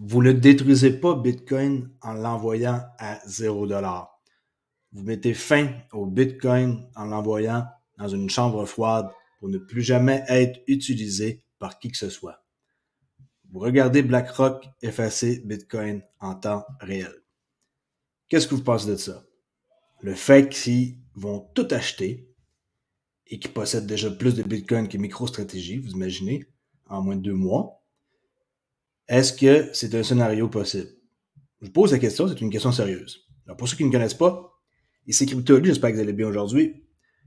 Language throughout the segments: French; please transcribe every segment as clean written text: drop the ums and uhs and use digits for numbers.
Vous ne détruisez pas Bitcoin en l'envoyant à 0 $. Vous mettez fin au Bitcoin en l'envoyant dans une chambre froide pour ne plus jamais être utilisé par qui que ce soit. Vous regardez BlackRock effacer Bitcoin en temps réel. Qu'est-ce que vous pensez de ça? Le fait qu'ils vont tout acheter et qu'ils possèdent déjà plus de Bitcoin que MicroStrategy, vous imaginez, en moins de 2 mois, est-ce que c'est un scénario possible? Je vous pose la question, c'est une question sérieuse. Alors pour ceux qui ne me connaissent pas, ici Crypto.ly, j'espère que vous allez bien aujourd'hui.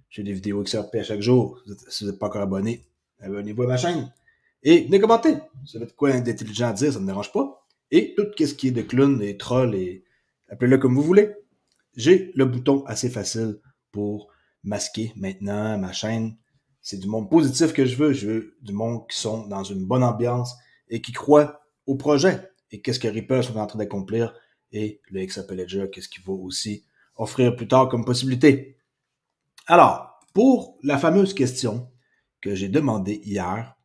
J'ai des vidéos XRP à chaque jour. Si vous n'êtes pas encore abonné, abonnez-vous à ma chaîne. Et venez commenter. Si vous avez de quoi d'intelligent à dire, ça ne me dérange pas. Et tout ce qui est de clown et troll, et appelez-le comme vous voulez. J'ai le bouton assez facile pour masquer maintenant ma chaîne. C'est du monde positif que je veux. Je veux du monde qui sont dans une bonne ambiance et qui croient au projet. Et qu'est-ce que Ripple sont en train d'accomplir. Et le XRP Ledger, qu'est-ce qu'il va aussi offrir plus tard comme possibilité. Alors, pour la fameuse question que j'ai demandée hier,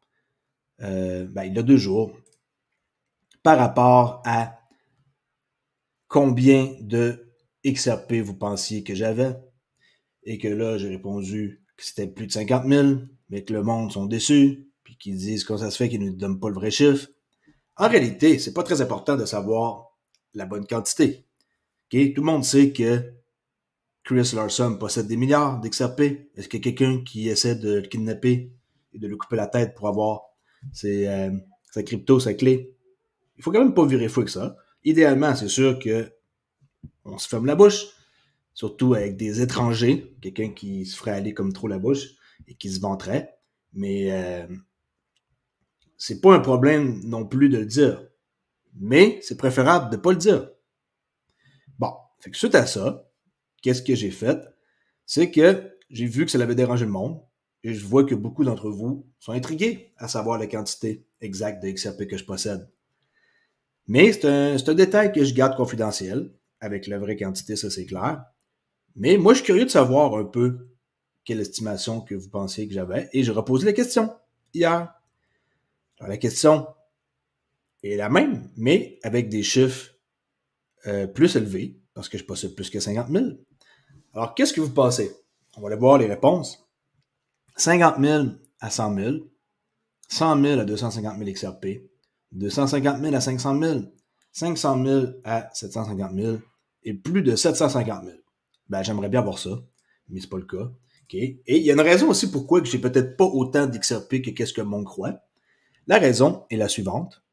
il y a 2 jours, par rapport à combien de XRP vous pensiez que j'avais, et que là, j'ai répondu que c'était plus de 50 000, mais que le monde sont déçus, puis qu'ils disent comment ça se fait qu'ils ne nous donnent pas le vrai chiffre. En réalité, c'est pas très important de savoir la bonne quantité. Okay? Tout le monde sait que Chris Larson possède des milliards d'XRP. Est-ce qu'il y a quelqu'un qui essaie de le kidnapper et de lui couper la tête pour avoir sa crypto, sa clé? Il faut quand même pas virer fou avec ça. Idéalement, c'est sûr que on se ferme la bouche, surtout avec des étrangers, quelqu'un qui se ferait aller comme trop la bouche et qui se vanterait. Mais c'est pas un problème non plus de le dire. Mais c'est préférable de pas le dire. Bon, fait que suite à ça, qu'est-ce que j'ai fait? C'est que j'ai vu que ça avait dérangé le monde et je vois que beaucoup d'entre vous sont intrigués à savoir la quantité exacte de XRP que je possède. Mais c'est un détail que je garde confidentiel. Avec la vraie quantité, ça c'est clair. Mais moi, je suis curieux de savoir un peu quelle estimation que vous pensiez que j'avais. Et j'ai reposé la question hier. Alors, la question est la même, mais avec des chiffres plus élevés, parce que je possède plus que 50 000. Alors, qu'est-ce que vous pensez? On va aller voir les réponses. 50 000 à 100 000, 100 000 à 250 000 XRP, 250 000 à 500 000, 500 000 à 750 000 et plus de 750 000. Ben, j'aimerais bien voir ça, mais c'est pas le cas. Okay. Et il y a une raison aussi pourquoi j'ai peut-être pas autant d'XRP que qu'est-ce que le monde croit. La raison est la suivante.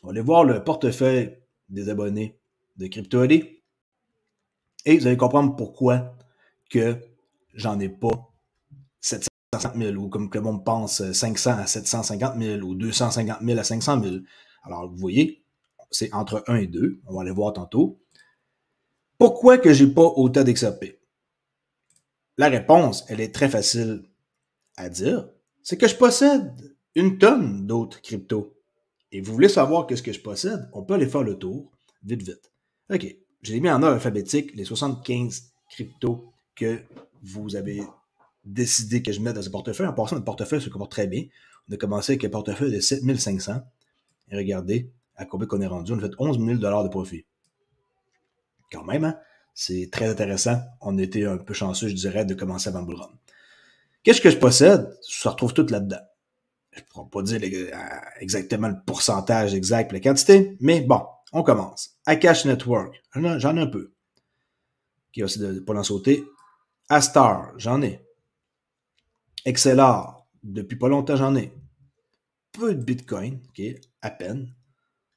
On va aller voir le portefeuille des abonnés de Crypto.ly et vous allez comprendre pourquoi que j'en ai pas 750 000 ou comme que le monde pense 500 à 750 000 ou 250 000 à 500 000. Alors, vous voyez, c'est entre 1 et 2. On va aller voir tantôt. Pourquoi que j'ai pas autant d'XRP? La réponse, elle est très facile à dire. C'est que je possède une tonne d'autres cryptos. Et vous voulez savoir qu'est-ce que je possède? On peut aller faire le tour, vite, vite. OK, j'ai mis en ordre alphabétique les 75 cryptos que vous avez décidé que je mette dans ce portefeuille. En passant, notre portefeuille se comporte très bien. On a commencé avec un portefeuille de 7 500. Et regardez à combien qu'on est rendu. On a fait 11 000 $ de profit. Quand même, hein? C'est très intéressant. On était un peu chanceux, je dirais, de commencer avant le bull run. Qu'est-ce que je possède? Ça retrouve tout là-dedans. Je ne pourrais pas dire exactement le pourcentage exact et la quantité, mais bon, on commence. Akash Network, j'en ai un peu. Qui a aussi de pas l'en sauter. Astar, j'en ai. XLR, depuis pas longtemps, j'en ai. Peu de Bitcoin, ok, à peine.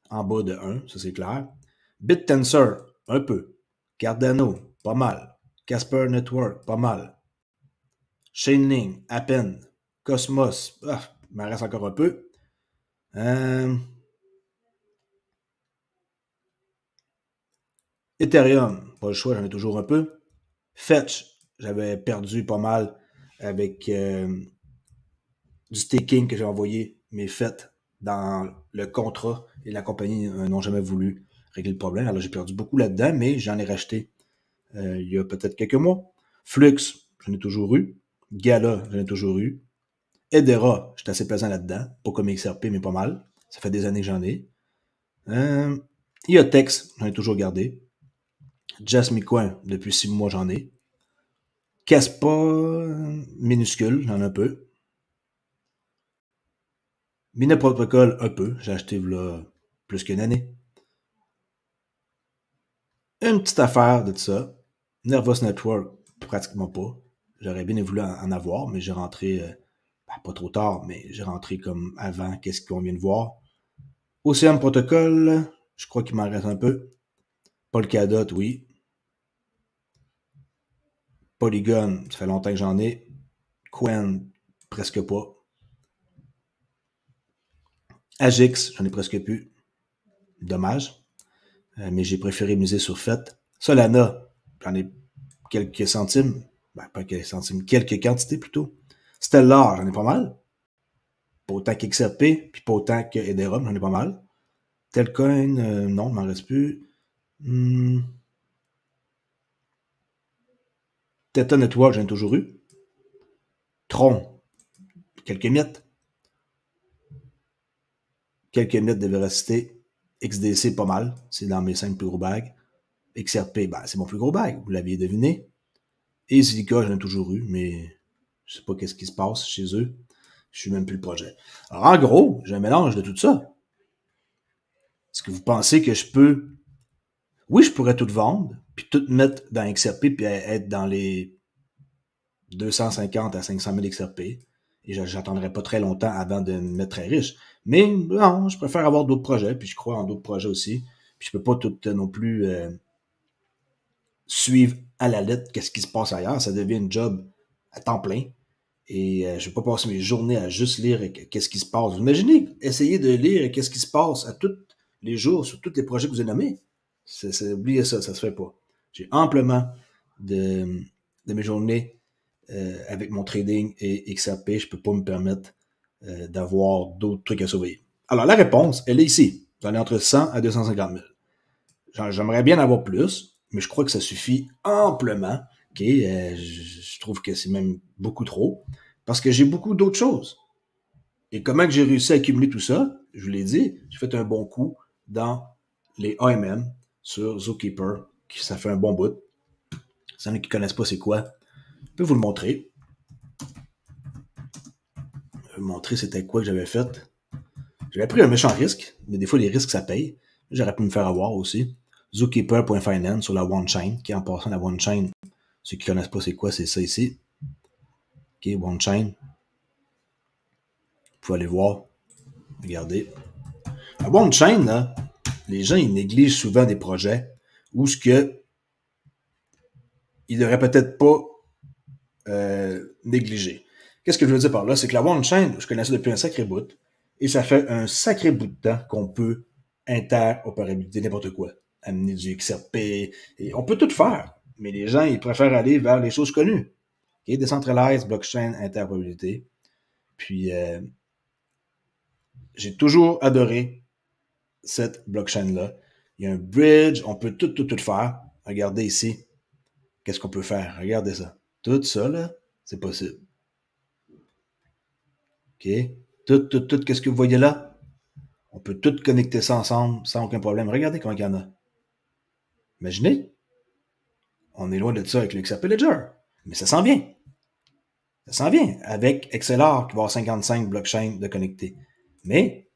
En bas de 1, ça c'est clair. BitTensor, un peu. Cardano, pas mal. Casper Network, pas mal. Chainlink, à peine. Cosmos, il m'en reste encore un peu. Ethereum, pas le choix, j'en ai toujours un peu. Fetch, j'avais perdu pas mal avec du staking que j'ai envoyé, mais fait dans le contrat et la compagnie n'ont jamais voulu régler le problème. Alors j'ai perdu beaucoup là-dedans, mais j'en ai racheté il y a peut-être quelques mois. Flux, j'en ai toujours eu. Gala, j'en ai toujours eu. Hedera, j'étais assez pesant là-dedans. Pas comme XRP, mais pas mal. Ça fait des années que j'en ai. IOTEX, j'en ai toujours gardé. Jasmicoin, depuis 6 mois, j'en ai. Caspa, minuscule, j'en ai un peu. Mina Protocol, un peu. J'ai acheté là plus qu'une année. Une petite affaire de ça. Nervous Network, pratiquement pas. J'aurais bien voulu en avoir, mais j'ai rentré, pas trop tard, mais j'ai rentré comme avant, qu'est-ce qu'on vient de voir. Ocean Protocol, je crois qu'il m'en reste un peu. Polkadot, oui. Polygon, ça fait longtemps que j'en ai. Quen, presque pas. Agix, j'en ai presque plus. Dommage. Mais j'ai préféré miser sur FET. Solana, j'en ai quelques centimes. Pas quelques centimes, quelques quantités plutôt. Stellar, j'en ai pas mal. Pas autant qu'XRP, puis pas autant que Ethereum, j'en ai pas mal. Telcoin, non, il m'en reste plus. Theta Network, j'en ai toujours eu. Tron, quelques miettes. Quelques miettes de véracité. XDC, pas mal. C'est dans mes 5 plus gros bags. XRP, c'est mon plus gros bag, vous l'aviez deviné. Et Zika, j'en ai toujours eu, mais je sais pas qu'est-ce qui se passe chez eux. Je suis même plus le projet. Alors, en gros, j'ai un mélange de tout ça. Est-ce que vous pensez que je peux... Oui, je pourrais tout vendre, puis tout mettre dans XRP, puis être dans les 250 à 500 000 XRP. Et j'attendrai pas très longtemps avant de me mettre très riche. Mais non, je préfère avoir d'autres projets, puis je crois en d'autres projets aussi. Puis je peux pas tout non plus suivre à la lettre qu'est-ce qui se passe ailleurs. Ça devient un job à temps plein. Et je ne vais pas passer mes journées à juste lire qu'est-ce qui se passe. Vous imaginez, essayer de lire qu'est-ce qui se passe à tous les jours sur tous les projets que vous avez nommés. Oubliez ça, ça se fait pas. J'ai amplement de mes journées avec mon trading et XRP. Je peux pas me permettre d'avoir d'autres trucs à surveiller. Alors, la réponse, elle est ici. J'en ai entre 100 à 250 000. J'aimerais bien en avoir plus, mais je crois que ça suffit amplement. Okay? Je trouve que c'est même beaucoup trop, parce que j'ai beaucoup d'autres choses. Et comment que j'ai réussi à accumuler tout ça? Je vous l'ai dit, j'ai fait un bon coup dans les AMM sur Zookeeper, ça fait un bon bout. Si y en a qui ne connaissent pas c'est quoi, je peux vous le montrer. Je vais vous montrer c'était quoi que j'avais fait. J'avais pris un méchant risque, mais des fois les risques ça paye. J'aurais pu me faire avoir aussi. Zookeeper.finance sur la OneChain, qui est en passant la OneChain. Ceux qui ne connaissent pas c'est quoi, c'est ça ici. Ok, OneChain. Vous pouvez aller voir. Regardez. La OneChain, là, les gens ils négligent souvent des projets où ce que ils devraient peut-être pas négliger. Qu'est-ce que je veux dire par là? C'est que la OneChain, je connais ça depuis un sacré bout, et ça fait un sacré bout de temps qu'on peut interopérabiliser n'importe quoi. Amener du XRP, et on peut tout faire, mais les gens, ils préfèrent aller vers les choses connues. Okay? Decentralized, blockchain, interopérabilité. Puis, j'ai toujours adoré cette blockchain-là. Il y a un bridge, on peut tout faire. Regardez ici. Qu'est-ce qu'on peut faire? Regardez ça. Tout ça, là, c'est possible. OK? Tout, qu'est-ce que vous voyez là? On peut tout connecter ça ensemble sans aucun problème. Regardez comment il y en a. Imaginez. On est loin de ça avec le XRP Ledger. Mais ça s'en vient. Ça s'en vient avec XLR qui va avoir 55 blockchains de connectés. Mais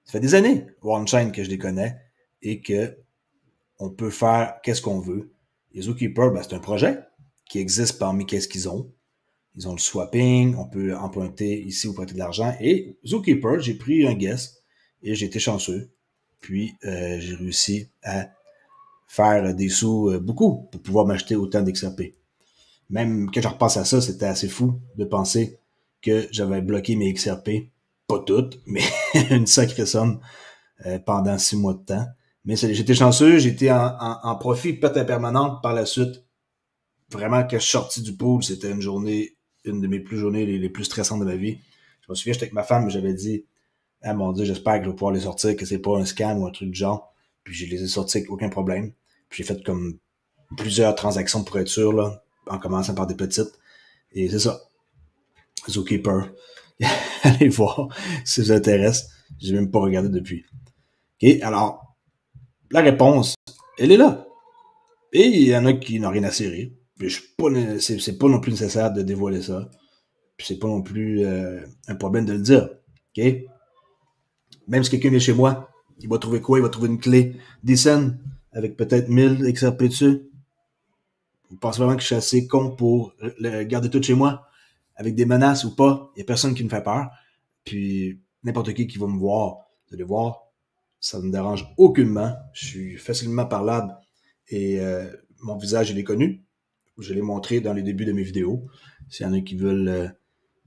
ça fait des années, OneChain, que je les connais et que on peut faire qu'est-ce qu'on veut. Les Zookeeper, c'est un projet qui existe parmi qu'est-ce qu'ils ont. Ils ont le swapping, on peut emprunter ici ou prêter de l'argent. Et Zookeeper, j'ai pris un guess et j'ai été chanceux. Puis, j'ai réussi à faire des sous beaucoup pour pouvoir m'acheter autant d'XRP. Même quand je repense à ça, c'était assez fou de penser que j'avais bloqué mes XRP. Pas toutes, mais une sacrée somme pendant 6 mois de temps. Mais j'étais chanceux, j'étais en profit peut-être permanente par la suite. Vraiment, quand je suis sorti du pool, c'était une de mes journées les plus stressantes de ma vie. Je me souviens, j'étais avec ma femme, j'avais dit, ah mon Dieu, j'espère que je vais pouvoir les sortir, que c'est pas un scam ou un truc du genre. Puis je les ai sortis avec aucun problème. Puis j'ai fait comme plusieurs transactions pour être sûr, là, en commençant par des petites. Et c'est ça. Zookeeper. Allez voir si ça vous intéresse. J'ai même pas regardé depuis. OK, alors, la réponse, elle est là. Et il y en a qui n'ont rien à cirer. C'est pas non plus nécessaire de dévoiler ça. Puis c'est pas non plus un problème de le dire. OK? Même si quelqu'un vient chez moi, il va trouver quoi? Il va trouver une clé decent avec peut-être 1000 XRP dessus. Vous pensez vraiment que je suis assez con pour le garder tout chez moi? Avec des menaces ou pas? Il n'y a personne qui me fait peur. Puis n'importe qui va me voir, vous allez voir, ça ne me dérange aucunement. Je suis facilement parlable et mon visage, il est connu. Je l'ai montré dans les débuts de mes vidéos. S'il y en a qui veulent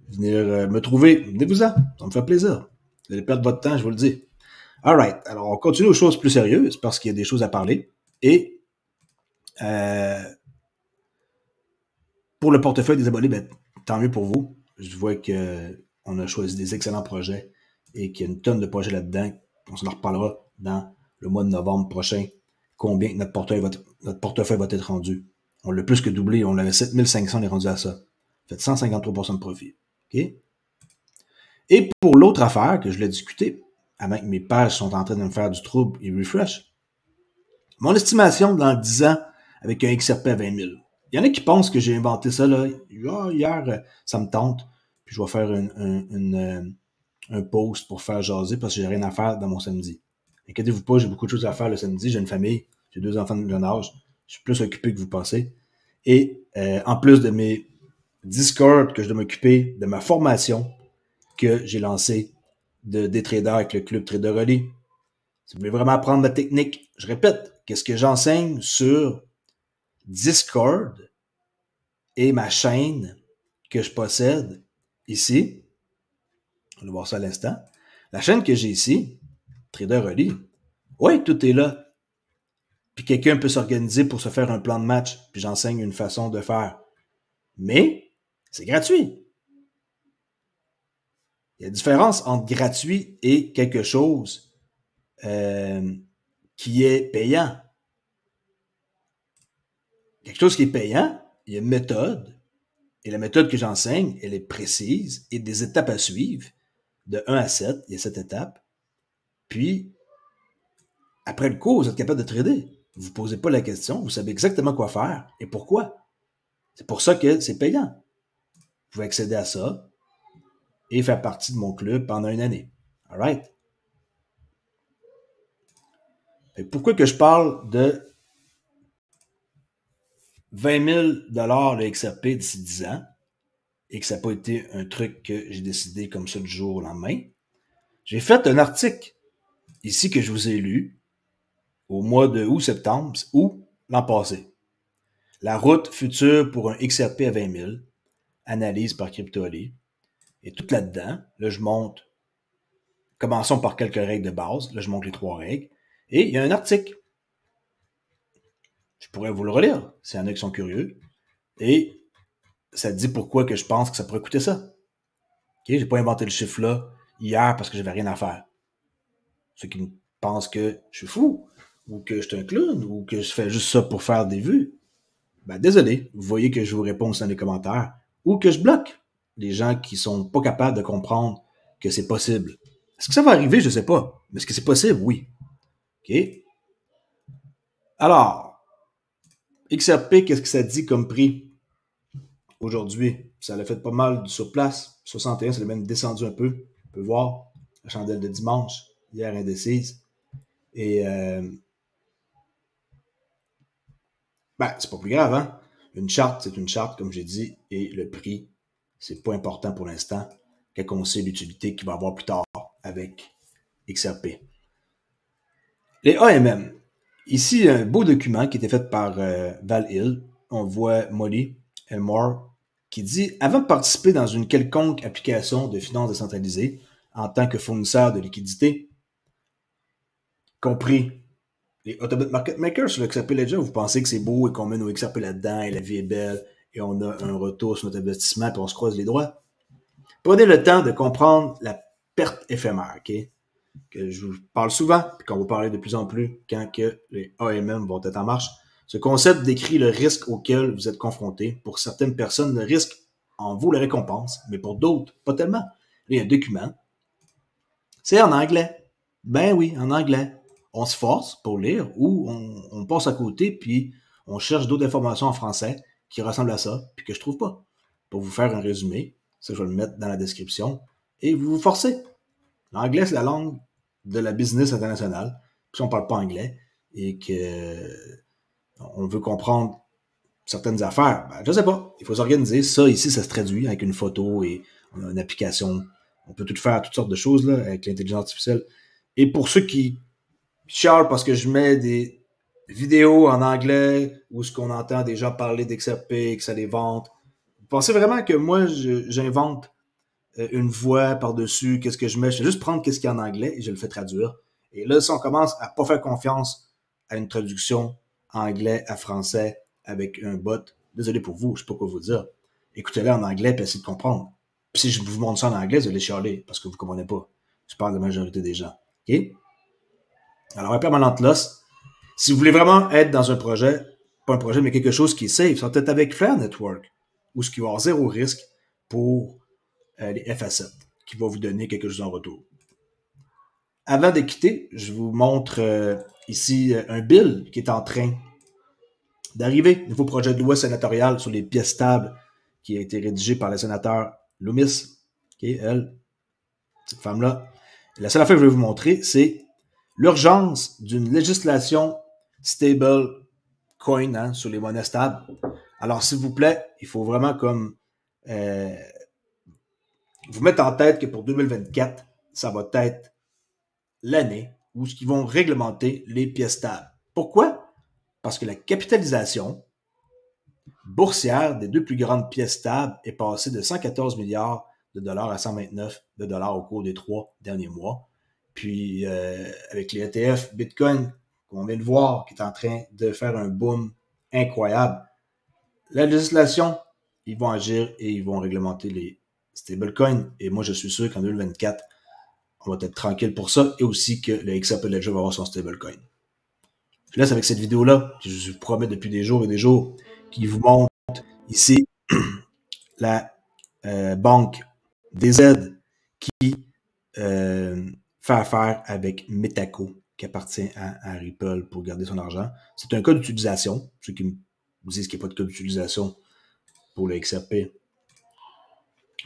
venir me trouver, venez-vous-en. Ça me fait plaisir. Vous allez perdre votre temps, je vous le dis. Alright. Alors, on continue aux choses plus sérieuses parce qu'il y a des choses à parler. Et pour le portefeuille des abonnés, ben, tant mieux pour vous. Je vois qu'on a choisi des excellents projets et qu'il y a une tonne de projets là-dedans. On s'en reparlera dans le mois de novembre prochain. Combien notre portefeuille va être rendu. On l'a plus que doublé. On avait 7500, on est rendu à ça. Fait 153% de profit. OK? Et pour l'autre affaire que je l'ai discuté, avant que mes pages sont en train de me faire du trouble et refresh, mon estimation dans 10 ans avec un XRP à 20 000. Il y en a qui pensent que j'ai inventé ça là. Hier, ça me tente. Puis je vais faire un post pour faire jaser parce que j'ai rien à faire dans mon samedi. Inquiétez-vous pas, j'ai beaucoup de choses à faire le samedi. J'ai une famille, j'ai 2 enfants de jeune âge. Je suis plus occupé que vous pensez. Et en plus de mes Discord que je dois m'occuper, de ma formation que j'ai lancée de Daytrader avec le club Trader Relais. Si vous voulez vraiment apprendre la technique, je répète, qu'est-ce que j'enseigne sur Discord et ma chaîne que je possède ici. On va voir ça à l'instant. La chaîne que j'ai ici, Trader Relais, oui, tout est là. Puis quelqu'un peut s'organiser pour se faire un plan de match, puis j'enseigne une façon de faire. Mais c'est gratuit. Il y a une différence entre gratuit et quelque chose qui est payant. Quelque chose qui est payant, il y a une méthode, et la méthode que j'enseigne, elle est précise, et des étapes à suivre, de 1 à 7, il y a 7 étapes, puis après le cours, vous êtes capable de trader. Vous ne posez pas la question, vous savez exactement quoi faire et pourquoi. C'est pour ça que c'est payant. Vous pouvez accéder à ça et faire partie de mon club pendant une année. All right? Pourquoi que je parle de 20 000 le XRP d'ici 10 ans et que ça n'a pas été un truc que j'ai décidé comme ça du jour au lendemain? J'ai fait un article ici que je vous ai lu au mois de août-septembre ou l'an passé. La route future pour un XRP à 20 000, analyse par CryptoAli. Et tout là-dedans, là, je monte, commençons par quelques règles de base. Là, je monte les 3 règles. Et il y a un article. Je pourrais vous le relire, s'il y en a qui sont curieux. Et ça dit pourquoi que je pense que ça pourrait coûter ça. Okay? J'ai pas inventé le chiffre-là hier parce que j'avais rien à faire. Ceux qui pensent que je suis fou, ou que je suis un clown, ou que je fais juste ça pour faire des vues, ben désolé, vous voyez que je vous réponds dans les commentaires, ou que je bloque les gens qui sont pas capables de comprendre que c'est possible. Est-ce que ça va arriver? Je sais pas. Mais est-ce que c'est possible? Oui. OK? Alors, XRP, qu'est-ce que ça dit comme prix aujourd'hui? Ça l'a fait pas mal sur place. 61, ça l'a même descendu un peu. On peut voir la chandelle de dimanche, hier indécise. Et ben, c'est pas plus grave, hein? Une charte, c'est une charte, comme j'ai dit, et le prix, c'est pas important pour l'instant, quand on sait l'utilité qu'il va avoir plus tard avec XRP. Les AMM. Ici, un beau document qui a été fait par Val Hill. On voit Molly Elmore qui dit « Avant de participer dans une quelconque application de finances décentralisées en tant que fournisseur de liquidités, compris les Autobot Market Makers sur le XRP Ledger, vous pensez que c'est beau et qu'on met nos XRP là-dedans et la vie est belle et on a un retour sur notre investissement puis on se croise les doigts. Prenez le temps de comprendre la perte éphémère, OK? Que je vous parle souvent, puis qu'on va parler de plus en plus quand que les AMM vont être en marche. Ce concept décrit le risque auquel vous êtes confronté. Pour certaines personnes, le risque en vaut la récompense, mais pour d'autres, pas tellement. Là, il y a un document. C'est en anglais. Ben oui, en anglais. on se force pour lire ou on passe à côté puis on cherche d'autres informations en français qui ressemblent à ça puis que je trouve pas. Pour vous faire un résumé, ça je vais le mettre dans la description, et vous vous forcez. L'anglais, c'est la langue de la business internationale. Puis si on parle pas anglais et que on veut comprendre certaines affaires, ben, je sais pas, il faut s'organiser. Ça, ici, ça se traduit avec une photo et on a une application. On peut tout faire, toutes sortes de choses là, avec l'intelligence artificielle. Et pour ceux qui chialent parce que je mets des vidéos en anglais où ce qu'on entend des gens parler d'XRP, que ça les vante, vous pensez vraiment que moi, j'invente une voix par-dessus, qu'est-ce que je mets? Je vais juste prendre qu'est-ce qu'il y a en anglais et je le fais traduire. Et là, si on commence à pas faire confiance à une traduction anglais à français avec un bot, désolé pour vous, je sais pas quoi vous dire. Écoutez-le en anglais et essayez de comprendre. Puis si je vous montre ça en anglais, vous allez chialer parce que vous comprenez pas. Je parle de la majorité des gens. OK? Alors, un permanent loss, si vous voulez vraiment être dans un projet, pas un projet, mais quelque chose qui est safe, ça va peut-être avec Fair Network, où ce qui va avoir zéro risque pour les FA7, qui va vous donner quelque chose en retour. Avant de quitter, je vous montre ici un bill qui est en train d'arriver. Nouveau projet de loi sénatorial sur les pièces stables qui a été rédigé par le sénateur Loomis. Okay, elle, cette femme-là. La seule affaire que je vais vous montrer, c'est l'urgence d'une législation stable coin, hein, sur les monnaies stables. Alors, s'il vous plaît, il faut vraiment comme vous mettre en tête que pour 2024, ça va être l'année où ils vont réglementer les pièces stables. Pourquoi? Parce que la capitalisation boursière des deux plus grandes pièces stables est passée de 114 milliards de dollars à 129 de dollars au cours des 3 derniers mois. Puis, avec les ETF Bitcoin qu'on vient de voir, qui est en train de faire un boom incroyable, la législation, ils vont agir et ils vont réglementer les stablecoins. Et moi, je suis sûr qu'en 2024, on va être tranquille pour ça, et aussi que le XRP Ledger va avoir son stablecoin. Je laisse avec cette vidéo-là, que je vous promets depuis des jours et des jours, qui vous montre ici la banque DZ qui fait affaire avec Metaco, qui appartient à Ripple pour garder son argent. C'est un cas d'utilisation. Ceux qui me disent qu'il n'y a pas de cas d'utilisation pour le XRP,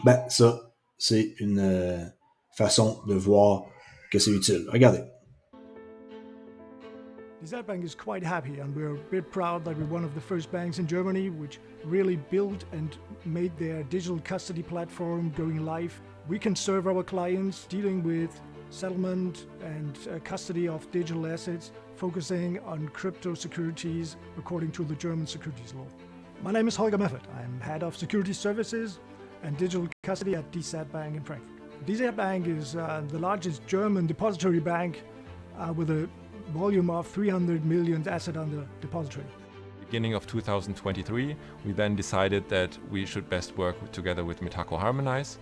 ben ça, c'est une façon de voir que c'est utile. Regardez. DZ Bank is quite happy, and we're a bit proud that we're one of the first banks in Germany which really built and made their digital custody platform going live. We can serve our clients dealing with settlement and custody of digital assets, focusing on crypto securities according to the German securities law. My name is Holger Meffert. I'm head of security services and digital custody at DZ Bank in Frankfurt. DZ Bank is the largest German depository bank with a volume of 300 million asset under depository. Beginning of 2023, we then decided that we should best work together with Metaco Harmonize.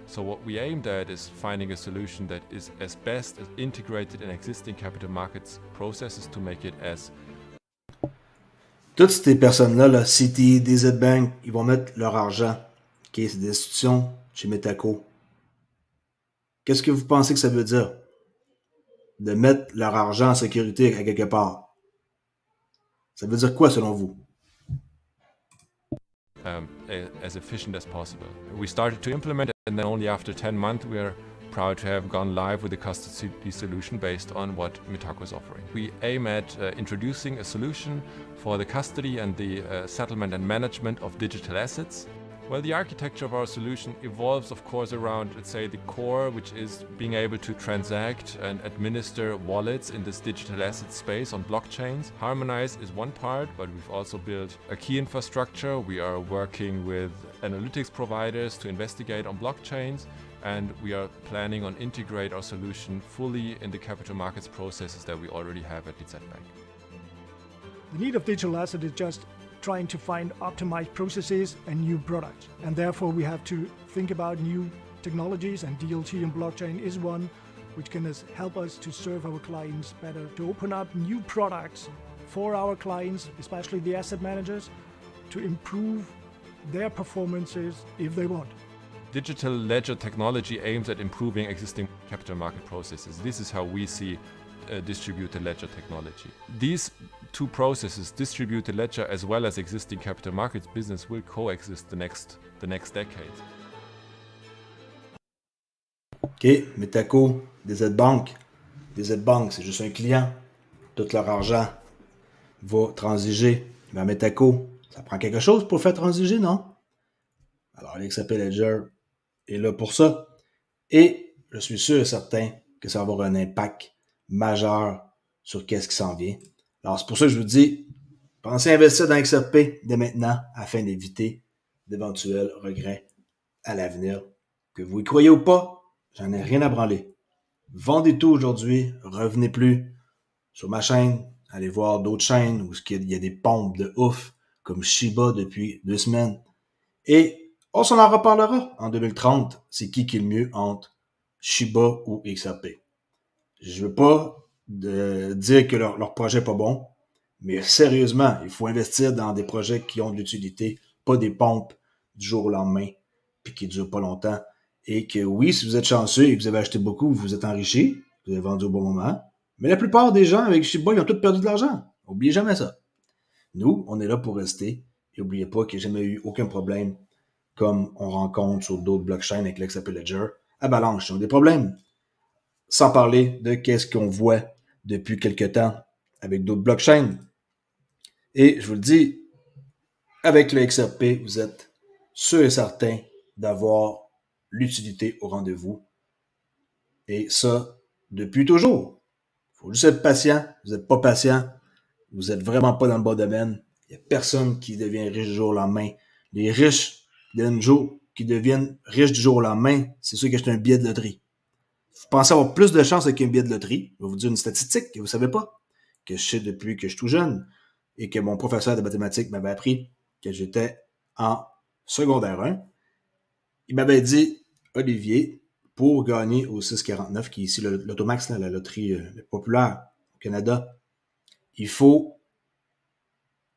So what we aimed at is finding a solution that is as best as integrated in existing capital markets processes to make it as... Toutes ces personnes-là, là, Citi, DZ Bank, ils vont mettre leur argent, okay, c'est des institutions chez Metaco. Qu'est-ce que vous pensez que ça veut dire? De mettre leur argent en sécurité à quelque part. Ça veut dire quoi selon vous? As efficient as possible. We started to implement it, and then only after 10 months we are proud to have gone live with a custody solution based on what Metaco is offering. We aim at introducing a solution for the custody and the settlement and management of digital assets. Well, the architecture of our solution evolves, of course, around, let's say, the core, which is being able to transact and administer wallets in this digital asset space on blockchains. Harmonize is one part, but we've also built a key infrastructure. We are working with analytics providers to investigate on blockchains, and we are planning on integrate our solution fully in the capital markets processes that we already have at DZ Bank. The need of digital asset is just trying to find optimized processes and new products. And therefore we have to think about new technologies, and DLT and blockchain is one which can help us to serve our clients better, to open up new products for our clients, especially the asset managers, to improve their performances if they want. Digital ledger technology aims at improving existing capital market processes. This is how we see distributed ledger technology. These two processes, distributed ledger as well as existing capital markets business, will coexist the next decade. OK, Metaco, DZ Bank. DZ Bank, c'est juste un client. Tout leur argent va transiger vers Metaco. Ça prend quelque chose pour faire transiger, non? Alors, l'XRP Ledger est là pour ça. Et je suis sûr et certain que ça va avoir un impact majeur sur qu'est-ce qui s'en vient. Alors, c'est pour ça que je vous dis, pensez à investir dans XRP dès maintenant afin d'éviter d'éventuels regrets à l'avenir. Que vous y croyez ou pas, j'en ai rien à branler. Vendez tout aujourd'hui, revenez plus sur ma chaîne, allez voir d'autres chaînes où il y a des pompes de ouf, comme Shiba depuis 2 semaines. Et on s'en en reparlera en 2030. C'est qui est le mieux entre Shiba ou XRP. Je veux pas dire que leur projet n'est pas bon, mais sérieusement, il faut investir dans des projets qui ont de l'utilité, pas des pompes du jour au lendemain, puis qui ne durent pas longtemps. Et que oui, si vous êtes chanceux et que vous avez acheté beaucoup, vous êtes enrichi, vous avez vendu au bon moment. Mais la plupart des gens avec Shiba, ils ont tous perdu de l'argent. N'oubliez jamais ça. Nous, on est là pour rester. Et n'oubliez pas qu'il n'y a jamais eu aucun problème comme on rencontre sur d'autres blockchains avec l'XRP Ledger. Avalanche, ils ont des problèmes. Sans parler de qu'est-ce qu'on voit depuis quelques temps avec d'autres blockchains. Et je vous le dis, avec le XRP, vous êtes sûr et certain d'avoir l'utilité au rendez-vous. Et ça, depuis toujours. Il faut juste être patient. Vous n'êtes pas patient. Vous n'êtes vraiment pas dans le bon domaine. Il n'y a personne qui devient riche du jour au lendemain. Les riches qui deviennent riches du jour au lendemain, c'est ceux qui achètent un billet de loterie. Vous pensez avoir plus de chance avec un billet de loterie. Je vais vous dire une statistique que vous ne savez pas, que je sais depuis que je suis tout jeune et que mon professeur de mathématiques m'avait appris que j'étais en secondaire 1. Il m'avait dit, Olivier, pour gagner au 649, qui est ici l'Automax, la loterie populaire au Canada, il faut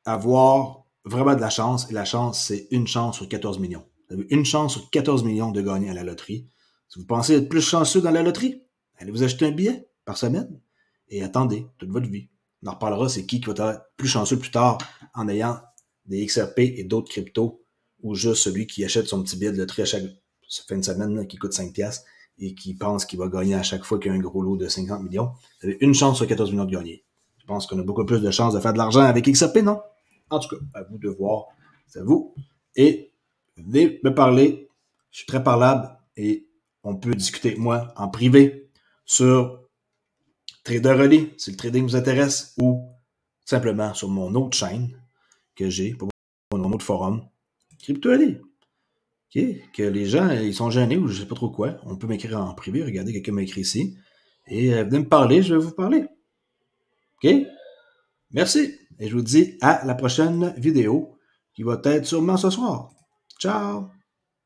avoir vraiment de la chance. Et la chance, c'est une chance sur 14 millions. Vous avez une chance sur 14 millions de gagner à la loterie. Si vous pensez être plus chanceux dans la loterie, allez vous acheter un billet par semaine et attendez toute votre vie. On en reparlera, c'est qui va être plus chanceux plus tard en ayant des XRP et d'autres cryptos ou juste celui qui achète son petit billet de loterie à chaque fin de semaine là, qui coûte 5$ et qui pense qu'il va gagner à chaque fois qu'il y a un gros lot de 50 millions. Vous avez une chance sur 14 millions de gagner. Je pense qu'on a beaucoup plus de chances de faire de l'argent avec XRP, non? En tout cas, à vous de voir. C'est à vous. Et venez me parler. Je suis très parlable et on peut discuter avec moi en privé sur Traderly, si le trading vous intéresse, ou simplement sur mon autre chaîne que j'ai, pour mon autre forum, CryptoLy. Okay? Que les gens, ils sont gênés ou je sais pas trop quoi. On peut m'écrire en privé. Regardez, quelqu'un m'a écrit ici. Et venez me parler, je vais vous parler. OK? Merci. Et je vous dis à la prochaine vidéo qui va être sûrement ce soir. Ciao!